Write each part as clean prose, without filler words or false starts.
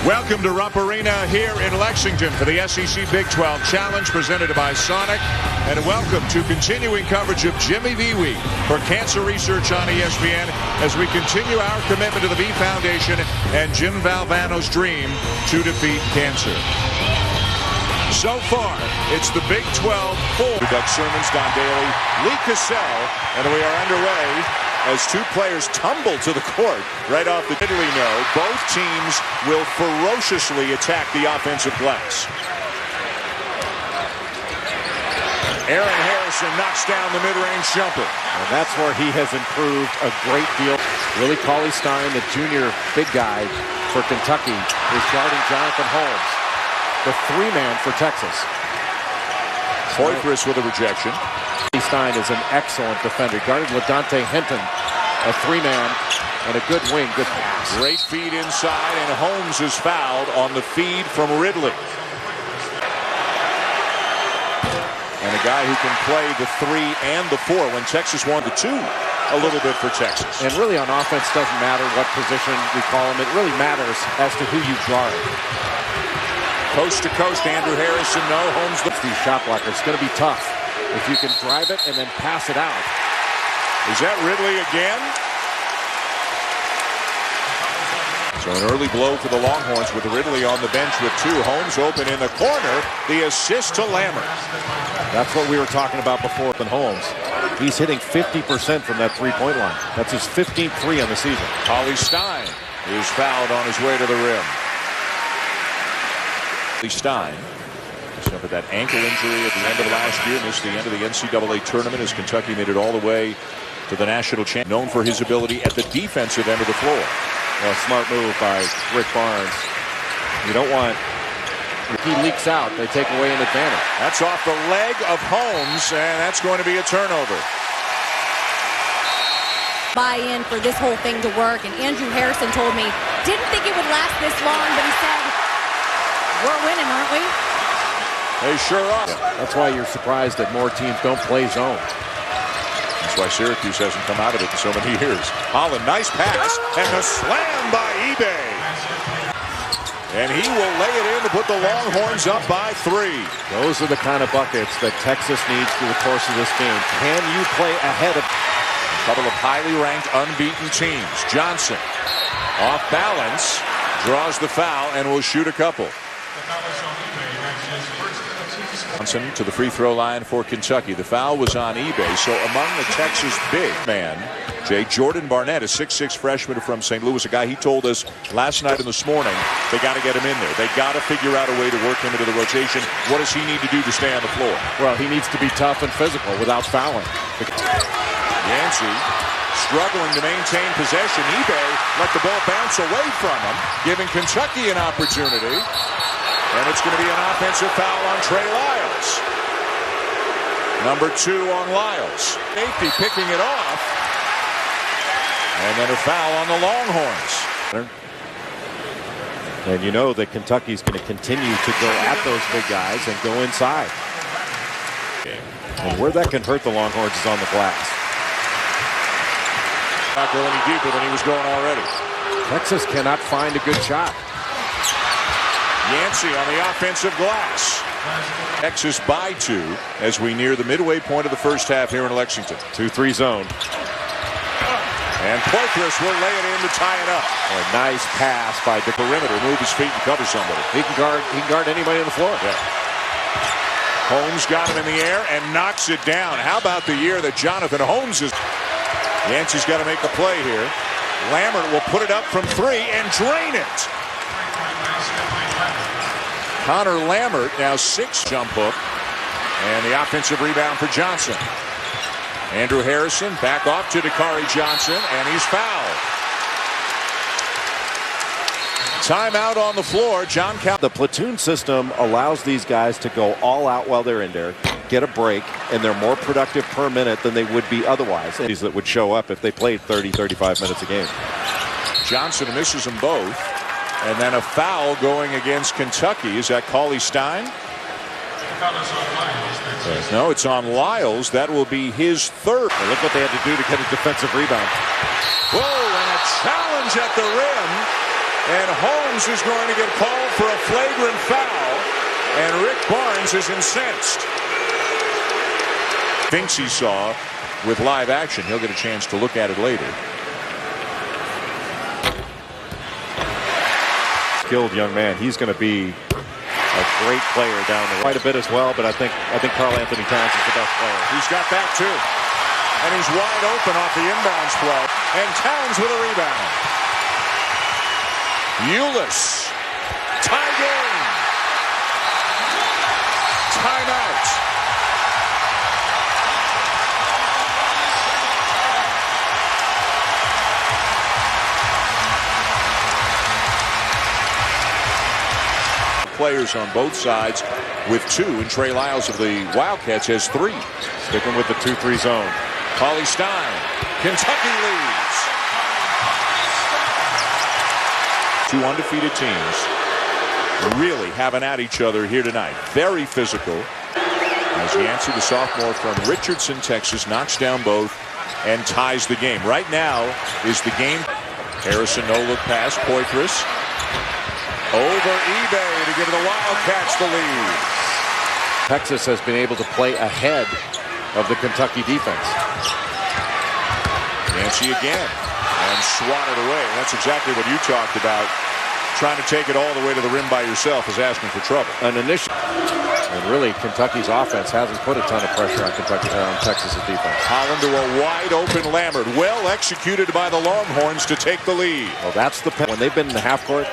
Welcome to Rupp Arena here in Lexington for the SEC Big 12 Challenge presented by Sonic. And welcome to continuing coverage of Jimmy V Week for Cancer Research on ESPN as we continue our commitment to the V Foundation and Jim Valvano's dream to defeat cancer. So far, it's the Big 12 4. Doug Sermons, Don Daly, Lee Cassell, and we are underway as two players tumble to the court right off the Italy know. Both teams will ferociously attack the offensive glass. Aaron Harrison knocks down the mid-range jumper. And that's where he has improved a great deal. Willie Cauley-Stein, the junior big guy for Kentucky, is guarding Jonathan Holmes, the three-man for Texas. Poitras with a rejection. Stein is an excellent defender. Guarded LaDante Hinton, a three-man, and a good wing, good pass. Great feed inside, and Holmes is fouled on the feed from Ridley. And a guy who can play the 3 and the 4 when Texas won the 2 a little bit for Texas. And really on offense doesn't matter what position we call him. It really matters as to who you guard. Coast to coast, Andrew Harrison, no. Holmes. These shot blockers, it's going to be tough if you can drive it and then pass it out. Is that Ridley again? So an early blow for the Longhorns with Ridley on the bench with 2. Holmes open in the corner. The assist to Lammert. That's what we were talking about before with Holmes. He's hitting 50% from that three-point line. That's his 15th three on the season. Cauley-Stein is fouled on his way to the rim. Stein suffered that ankle injury at the end of last year, missed the end of the NCAA tournament as Kentucky made it all the way to the national championship. Known for his ability at the defensive end of the floor. Well, smart move by Rick Barnes. You don't want, if he leaks out, they take away an advantage. That's off the leg of Holmes, and that's going to be a turnover. Buy-in for this whole thing to work, and Andrew Harrison told me, didn't think it would last this long, but he said, we're winning, aren't we? They sure are. That's why you're surprised that more teams don't play zone. That's why Syracuse hasn't come out of it in so many years. Holland, nice pass, and the slam by eBay. And he will lay it in to put the Longhorns up by 3. Those are the kind of buckets that Texas needs through the course of this game. Can you play ahead of a couple of highly ranked, unbeaten teams? Johnson, off balance, draws the foul, and will shoot a couple. Johnson to the free throw line for Kentucky. The foul was on eBay. So among the Texas big man, Jordan Barnett, a 6'6" freshman from St. Louis, a guy he told us last night and this morning, they got to get him in there. They got to figure out a way to work him into the rotation. What does he need to do to stay on the floor? Well, he needs to be tough and physical without fouling. Yancey struggling to maintain possession. eBay let the ball bounce away from him, giving Kentucky an opportunity. And it's going to be an offensive foul on Trey Lyles. Number 2 on Lyles. Safety picking it off. And then a foul on the Longhorns. And you know that Kentucky's going to continue to go at those big guys and go inside. And where that can hurt the Longhorns is on the glass. Not going any deeper than he was going already. Texas cannot find a good shot. Yancey on the offensive glass. Texas by 2 as we near the midway point of the first half here in Lexington. 2-3 zone. And Poitras will lay it in to tie it up. A nice pass by the perimeter. Move his feet and cover somebody. He can guard anybody on the floor. Yeah. Holmes got him in the air and knocks it down. How about the year that Jonathan Holmes is? Yancey's got to make a play here. Lammert will put it up from 3 and drain it. Connor Lammert now 6 jump hook. And the offensive rebound for Johnson. Andrew Harrison back off to Dakari Johnson, and he's fouled. Timeout on the floor. John Cal. The platoon system allows these guys to go all out while they're in there, get a break, and they're more productive per minute than they would be otherwise. These that would show up if they played 30, 35 minutes a game. Johnson misses them both. And then a foul going against Kentucky. Is that Cauley-Stein? No, it's on Lyles. That will be his 3rd. Well, look what they had to do to get a defensive rebound. Whoa, and a challenge at the rim. And Holmes is going to get called for a flagrant foul. And Rick Barnes is incensed. Thinks he saw with live action. He'll get a chance to look at it later. Skilled young man. He's going to be a great player down the quite a bit as well, but I think Karl Anthony Towns is the best player. He's got that too. And he's wide open off the inbounds flow. And Towns with a rebound. Ulis. Tie game. Timeout. Players on both sides with 2, and Trey Lyles of the Wildcats has 3. Sticking with the 2-3 zone. Cauley Stein. Kentucky leads. 2 undefeated teams really having at each other here tonight. Very physical. As Yancey, the sophomore from Richardson, Texas, knocks down both and ties the game. Right now is the game. Harrison, no-look pass. Poitras. Over eBay to give the Wildcats the lead. Texas has been able to play ahead of the Kentucky defense. Yancey again. And swatted away. That's exactly what you talked about. Trying to take it all the way to the rim by yourself is asking for trouble. And really, Kentucky's offense hasn't put a ton of pressure on Texas's defense. Holland to a wide-open Lammert. Well executed by the Longhorns to take the lead. Well, that's the when they've been in the half court.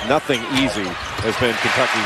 Nothing easy has been Kentucky.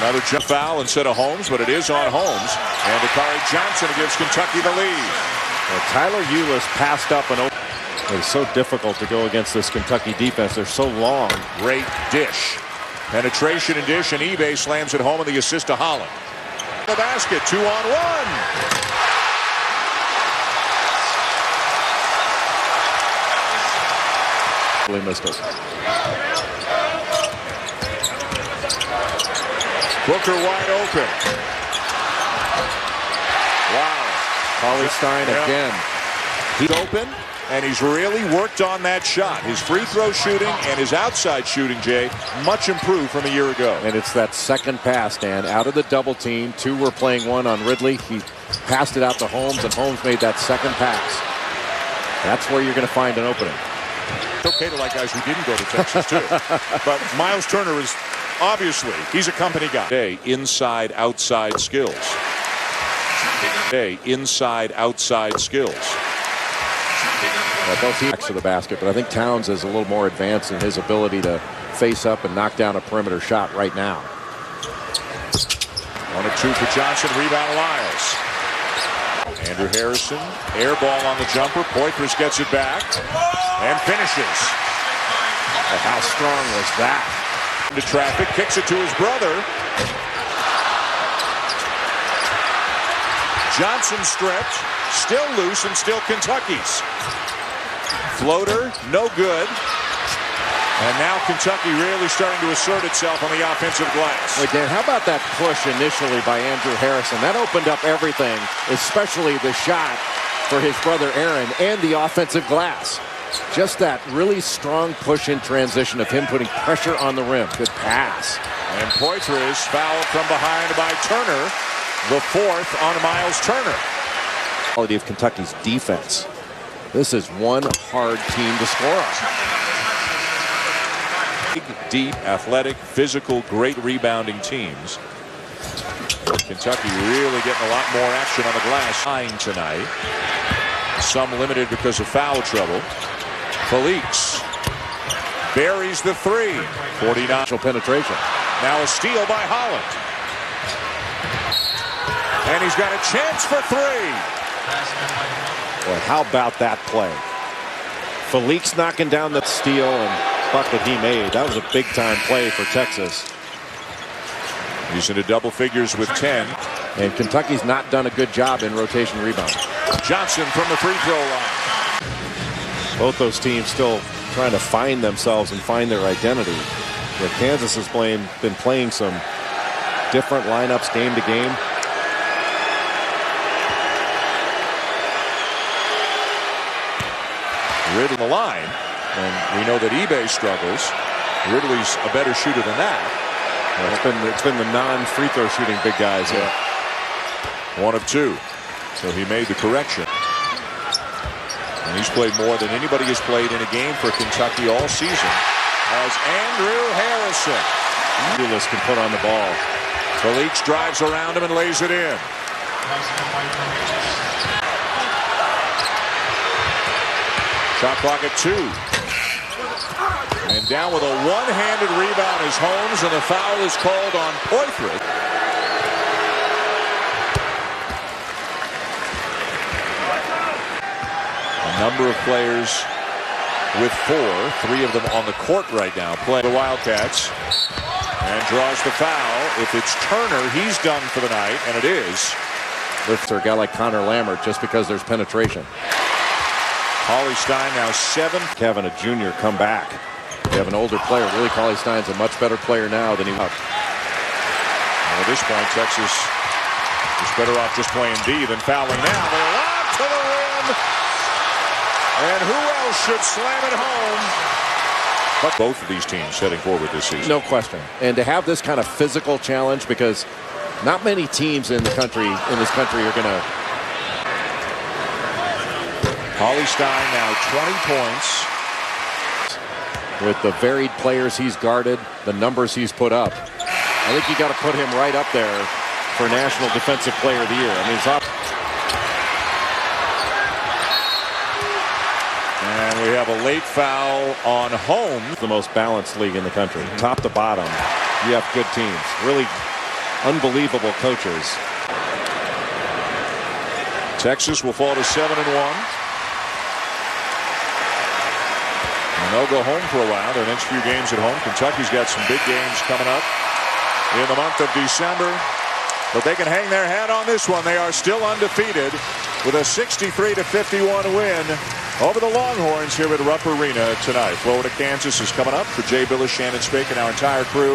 Another jump foul instead of Holmes, but it is on Holmes. And Dakari Johnson gives Kentucky the lead. Well, Tyler Ulis passed up an open. It's so difficult to go against this Kentucky defense. They're so long. Great dish. Penetration and dish, and eBay slams it home, and the assist to Holland. The basket, 2-on-1. Really missed it. Booker wide open. Wow. Cauley Stein again. He's open, and he's really worked on that shot. His free throw shooting and his outside shooting, Jay, much improved from a year ago. And it's that second pass, Dan, out of the double team. 2 were playing 1 on Ridley. He passed it out to Holmes, and Holmes made that second pass. That's where you're going to find an opening. It's okay to like guys who didn't go to Texas, too. But Miles Turner is obviously, he's a company guy. Hey, inside-outside skills. Hey, inside-outside skills. Both teams to the basket, but I think Towns is a little more advanced in his ability to face up and knock down a perimeter shot right now. 1 of 2 for Johnson. Rebound Lyles. Andrew Harrison. Air ball on the jumper. Poitras gets it back and finishes. Well, how strong was that? Into traffic. Kicks it to his brother. Johnson stripped. Still loose and still Kentucky's. Floater, no good. And now Kentucky really starting to assert itself on the offensive glass. Wait, Dan, how about that push initially by Andrew Harrison? That opened up everything, especially the shot for his brother Aaron and the offensive glass. Just that really strong push in transition of him putting pressure on the rim. Good pass. And Poitras fouled from behind by Turner. The 4th on Miles Turner. Quality of Kentucky's defense. This is one hard team to score on. Big, deep, athletic, physical, great rebounding teams. Kentucky really getting a lot more action on the glass tonight. Some limited because of foul trouble. Felix buries the 3. 49 penetration. Now a steal by Holland. And he's got a chance for 3. Boy, how about that play? Felix knocking down the steal and bucket he made. That was a big-time play for Texas. He's into double figures with 10. And Kentucky's not done a good job in rotation rebound. Johnson from the free throw line. Both those teams still trying to find themselves and find their identity. But Kansas has been playing some different lineups game to game. Rid the line. And we know that eBay struggles. Ridley's a better shooter than that. It's been the non-free throw shooting big guys. Yeah. 1 of 2. So he made the correction. And he's played more than anybody has played in a game for Kentucky all season. As Andrew Harrison. Lewis can put on the ball. So Leach drives around him and lays it in. Shot clock at 2. And down with a one-handed rebound is Holmes, and the foul is called on Poitras. A number of players with 4, 3 of them on the court right now, play the Wildcats. And draws the foul. If it's Turner, he's done for the night, and it is. For a guy like Connor Lambert, just because there's penetration. Cauley Stein now 7. Kevin, a junior, come back. You have an older player. Really, Cauley Stein's a much better player now than he was. At this point, Texas is better off just playing D than fouling now. They're locked to the rim. And who else should slam it home? But both of these teams heading forward this season. No question. And to have this kind of physical challenge, because not many teams in this country are going to. Cauley Stein now 20 points. With the varied players he's guarded, the numbers he's put up, I think you got to put him right up there for National Defensive Player of the Year. I mean, and we have a late foul on Holmes. the most balanced league in the country, top to bottom. You have good teams, really unbelievable coaches. Texas will fall to 7-1. And they'll go home for a while. Their next few games at home. Kentucky's got some big games coming up in the month of December. But they can hang their hat on this one. They are still undefeated with a 63-51 win over the Longhorns here at Rupp Arena tonight. Florida, Kansas is coming up. For Jay Billis, Shannon Spake, and our entire crew.